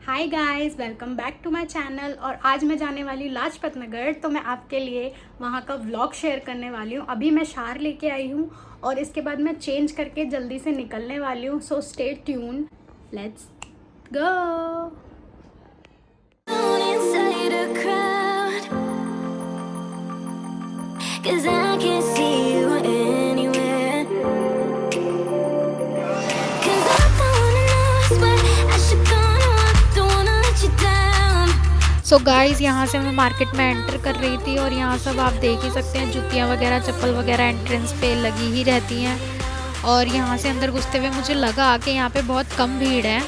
Hi guys, welcome back to my channel. और आज मैं जाने वाली हूँ लाजपत नगर, तो मैं आपके लिए वहाँ का व्लॉग शेयर करने वाली हूँ। अभी मैं शार लेके आई हूँ और इसके बाद मैं चेंज करके जल्दी से निकलने वाली हूँ। So stay tune, let's go. Inside a crowd, 'cause I can't see you anywhere. 'Cause I don't wanna know, I swear I should go, no, I don't wanna let you down. So guys यहाँ से मैं market में enter कर रही थी और यहाँ सब आप देख ही सकते हैं, जूतियाँ वगैरह चप्पल वगैरह एंट्रेंस पे लगी ही रहती हैं। और यहाँ से अंदर घुसते हुए मुझे लगा कि यहाँ पे बहुत कम भीड़ है,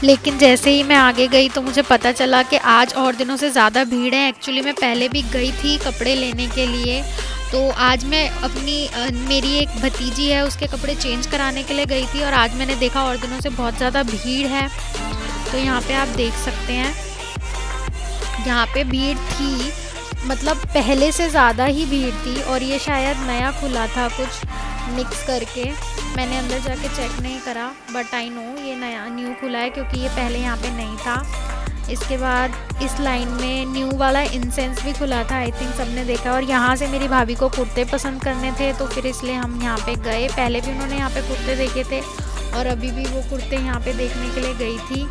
लेकिन जैसे ही मैं आगे गई तो मुझे पता चला कि आज और दिनों से ज़्यादा भीड़ है। एक्चुअली मैं पहले भी गई थी कपड़े लेने के लिए, तो आज मैं मेरी एक भतीजी है, उसके कपड़े चेंज कराने के लिए गई थी और आज मैंने देखा और दिनों से बहुत ज़्यादा भीड़ है। तो यहाँ पे आप देख सकते हैं, यहाँ पे भीड़ थी, मतलब पहले से ज़्यादा ही भीड़ थी। और ये शायद नया खुला था कुछ मिक्स करके, मैंने अंदर जाके चेक नहीं करा, बट आई नो ये न्यू खुला है क्योंकि ये पहले यहाँ पे नहीं था। इसके बाद इस लाइन में न्यू वाला इंसेंस भी खुला था, आई थिंक सबने देखा। और यहाँ से मेरी भाभी को कुर्ते पसंद करने थे, तो फिर इसलिए हम यहाँ पे गए। पहले भी उन्होंने यहाँ पे कुर्ते देखे थे और अभी भी वो कुर्ते यहाँ पे देखने के लिए गई थी।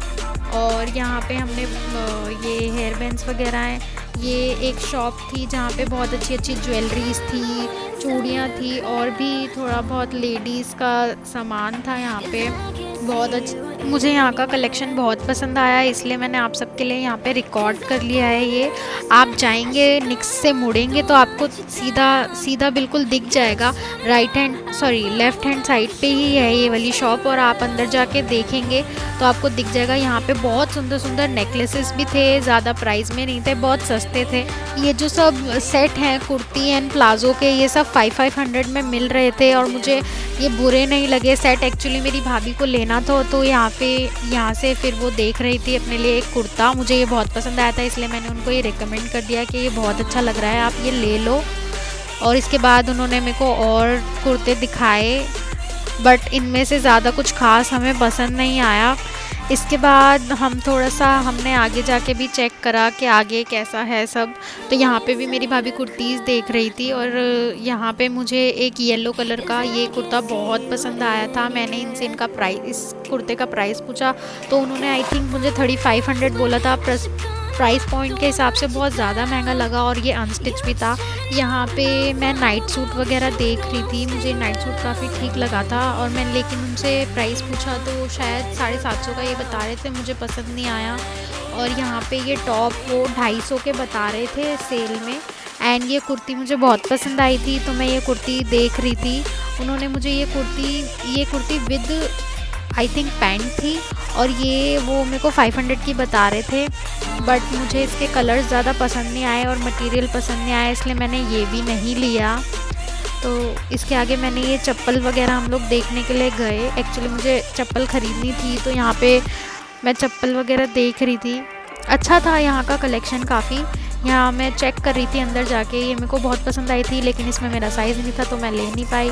और यहाँ पे हमने ये हेयर बैंड्स वगैरह हैं। ये एक शॉप थी जहाँ पे बहुत अच्छी अच्छी ज्वेलरीज थी, चूड़ियाँ थी और भी थोड़ा बहुत लेडीज़ का सामान था। यहाँ पे बहुत मुझे यहाँ का कलेक्शन बहुत पसंद आया, इसलिए मैंने आप सबके लिए यहाँ पे रिकॉर्ड कर लिया है। ये आप जाएंगे निक्स से मुड़ेंगे तो आपको सीधा सीधा बिल्कुल दिख जाएगा, लेफ़्ट हैंड साइड पे ही है ये वाली शॉप। और आप अंदर जाके देखेंगे तो आपको दिख जाएगा। यहाँ पे बहुत सुंदर सुंदर नेकलेसेस भी थे, ज़्यादा प्राइस में नहीं थे, बहुत सस्ते थे। ये जो सब सेट हैं कुर्ती एंड प्लाज़ो के, ये सब 500 में मिल रहे थे और मुझे ये बुरे नहीं लगे सेट। एक्चुअली मेरी भाभी को लेना था, तो यहाँ से फिर वो देख रही थी अपने लिए एक कुर्ता, मुझे ये बहुत पसंद आया था, इसलिए मैंने उनको ये रिकमेंड कर दिया कि ये बहुत अच्छा लग रहा है, आप ये ले लो। और इसके बाद उन्होंने मेरे को और कुर्ते दिखाए, बट इनमें से ज़्यादा कुछ खास हमें पसंद नहीं आया। इसके बाद हमने आगे जाके भी चेक करा कि आगे कैसा है सब। तो यहाँ पे भी मेरी भाभी कुर्तीज़ देख रही थी और यहाँ पे मुझे एक येलो कलर का ये कुर्ता बहुत पसंद आया था। मैंने इनसे इस कुर्ते का प्राइस पूछा तो उन्होंने आई थिंक मुझे 3500 बोला था। प्राइस पॉइंट के हिसाब से बहुत ज़्यादा महंगा लगा और ये अनस्टिच भी था। यहाँ पे मैं नाइट सूट वगैरह देख रही थी, मुझे नाइट सूट काफ़ी ठीक लगा था और मैं लेकिन उनसे प्राइस पूछा तो शायद 750 का ये बता रहे थे, मुझे पसंद नहीं आया। और यहाँ पे ये टॉप वो 250 के बता रहे थे सेल में। एंड ये कुर्ती मुझे बहुत पसंद आई थी, तो मैं ये कुर्ती देख रही थी। उन्होंने मुझे ये kurti with I think pant थी और ये वो मेरे को 500 की बता रहे थे, बट मुझे इसके कलर्स ज़्यादा पसंद नहीं आए और मटेरियल पसंद नहीं आया, इसलिए मैंने ये भी नहीं लिया। तो इसके आगे मैंने ये चप्पल वगैरह हम लोग देखने के लिए गए। एक्चुअली मुझे चप्पल ख़रीदनी थी, तो यहाँ पे मैं चप्पल वगैरह देख रही थी। अच्छा था यहाँ का कलेक्शन काफ़ी। यहाँ मैं चेक कर रही थी अंदर जाके, ये मेरे को बहुत पसंद आई थी, लेकिन इसमें मेरा साइज़ नहीं था तो मैं ले नहीं पाई।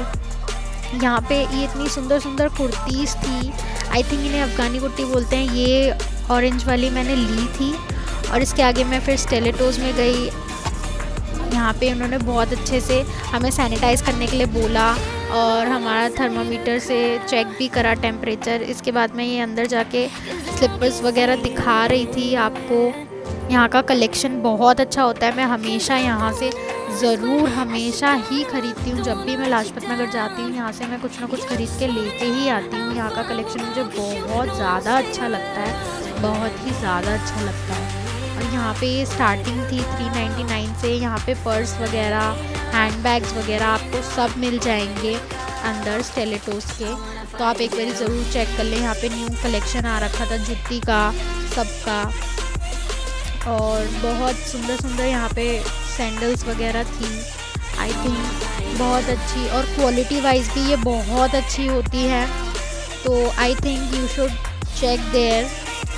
यहाँ पे ये इतनी सुंदर सुंदर कुर्तीज़ थी, आई थिंक इन्हें अफ़गानी कुर्ती बोलते हैं। ये ऑरेंज वाली मैंने ली थी और इसके आगे मैं फिर स्टिलेटोज़ में गई। यहाँ पे उन्होंने बहुत अच्छे से हमें सैनिटाइज़ करने के लिए बोला और हमारा थर्मामीटर से चेक भी करा टेम्परेचर। इसके बाद मैं ये अंदर जाके स्लीपर्स वगैरह दिखा रही थी आपको। यहाँ का कलेक्शन बहुत अच्छा होता है, मैं हमेशा यहाँ से हमेशा ही ख़रीदती हूँ। जब भी मैं लाजपत नगर जाती हूँ यहाँ से मैं कुछ ना कुछ ख़रीद के लेके ही आती हूँ। यहाँ का कलेक्शन मुझे बहुत ज़्यादा अच्छा लगता है, बहुत ही ज़्यादा अच्छा लगता है। और यहाँ पे स्टार्टिंग थी 399 से। यहाँ पे पर्स वगैरह, हैंड बैग्स वगैरह आपको सब मिल जाएंगे अंदर स्टिलेटोज़ के, तो आप एक बार ज़रूर चेक कर लें। यहाँ पे न्यू कलेक्शन आ रखा था जुत्ती का, सबका, और बहुत सुंदर सुंदर यहाँ पे सैंडल्स वगैरह थी, आई थिंक बहुत अच्छी। और क्वालिटी वाइज भी ये बहुत अच्छी होती है, तो I think you should check there.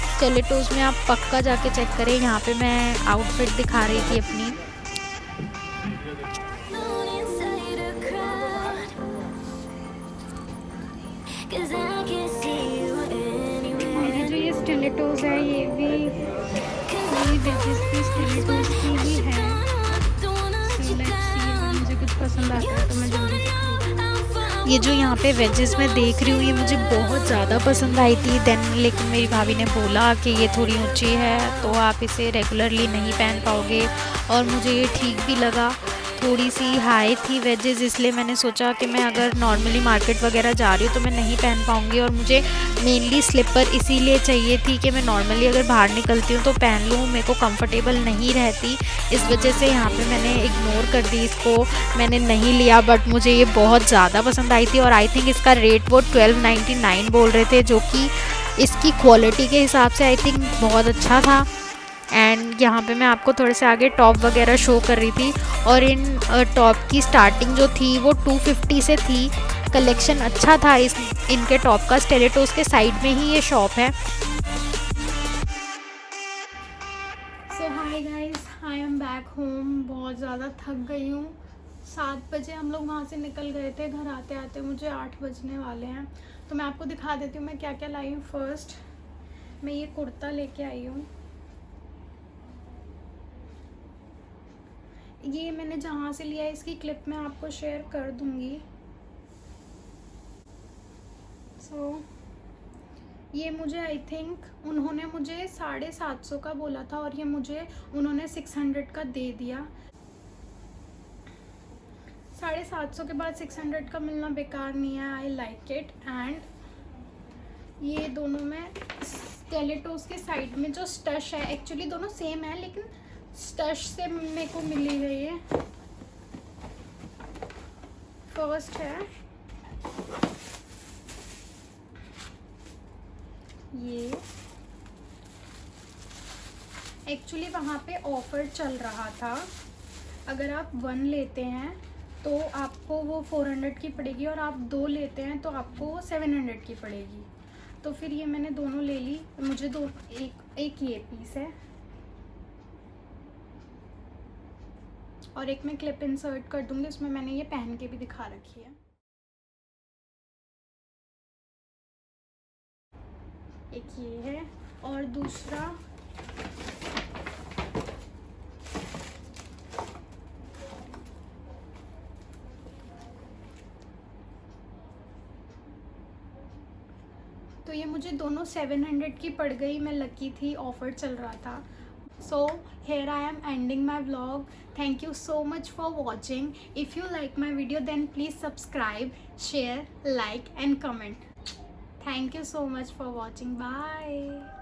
Stilettos में आप पक्का जाके चेक करें। यहाँ पे मैं आउटफिट दिखा रही थी अपनी। Inside a crowd, 'cause I can't see you anywhere. मैंने जो ये स्टिलेटोज़ वेजेस है, ये भी वेजेस की स्केलेटन्स की ही है। सो लेट्स सी, अगर मुझे कुछ पसंद आता है तो मैं जल्दी से खरीदूंगी। ये जो यहाँ पे वेजेस मैं देख रही हूँ ये मुझे बहुत ज़्यादा पसंद आई थी देन, लेकिन मेरी भाभी ने बोला कि ये थोड़ी ऊंची है तो आप इसे रेगुलरली नहीं पहन पाओगे, और मुझे ये ठीक भी लगा। थोड़ी सी हाई थी वेजेस, इसलिए मैंने सोचा कि मैं अगर नॉर्मली मार्केट वगैरह जा रही हूँ तो मैं नहीं पहन पाऊँगी, और मुझे मेनली स्लीपर इसीलिए चाहिए थी कि मैं नॉर्मली अगर बाहर निकलती हूँ तो पहन लूँ, मेरे को कंफर्टेबल नहीं रहती। इस वजह से यहाँ पे मैंने इग्नोर कर दी इसको, मैंने नहीं लिया। बट मुझे ये बहुत ज़्यादा पसंद आई थी, और आई थिंक इसका रेट वो 1299 बोल रहे थे, जो कि इसकी क्वालिटी के हिसाब से आई थिंक बहुत अच्छा था। एंड यहाँ पे मैं आपको थोड़े से आगे टॉप वगैरह शो कर रही थी, और इन टॉप की स्टार्टिंग जो थी वो 250 से थी। कलेक्शन अच्छा था इनके टॉप का। स्टेलेटोस के साइड में ही ये शॉप है। So hi guys, I am back home. बहुत ज़्यादा थक गई हूँ। 7 बजे हम लोग वहाँ से निकल गए थे, घर आते आते मुझे 8 बजने वाले हैं। तो मैं आपको दिखा देती हूँ मैं क्या क्या लाई हूँ। फर्स्ट मैं ये कुर्ता लेके आई हूँ। ये मैंने जहाँ से लिया है इसकी क्लिप मैं आपको शेयर कर दूँगी। ये मुझे आई थिंक उन्होंने मुझे 750 का बोला था, और ये मुझे उन्होंने 600 का दे दिया। 750 के बाद 600 का मिलना बेकार नहीं है। I like it. एंड ये दोनों में स्केलेटोस के साइड में जो स्टश है, एक्चुअली दोनों सेम है लेकिन स्टश से मेरे को मिली है। ये फर्स्ट है ये, एक्चुअली वहाँ पे ऑफर चल रहा था। अगर आप 1 लेते हैं तो आपको वो 400 की पड़ेगी, और आप 2 लेते हैं तो आपको वो 700 की पड़ेगी। तो फिर ये मैंने दोनों ले ली। मुझे एक ये पीस है, और एक मैं क्लिप इंसर्ट कर दूँगी, उसमें मैंने ये पहन के भी दिखा रखी है। एक ये है, और दूसरा तो ये मुझे दोनों 700 की पड़ गई। मैं लकी थी, ऑफर चल रहा था। So here I am ending my vlog. Thank you so much for watching. If you like my video then please subscribe, share, like and comment. Thank you so much for watching. Bye.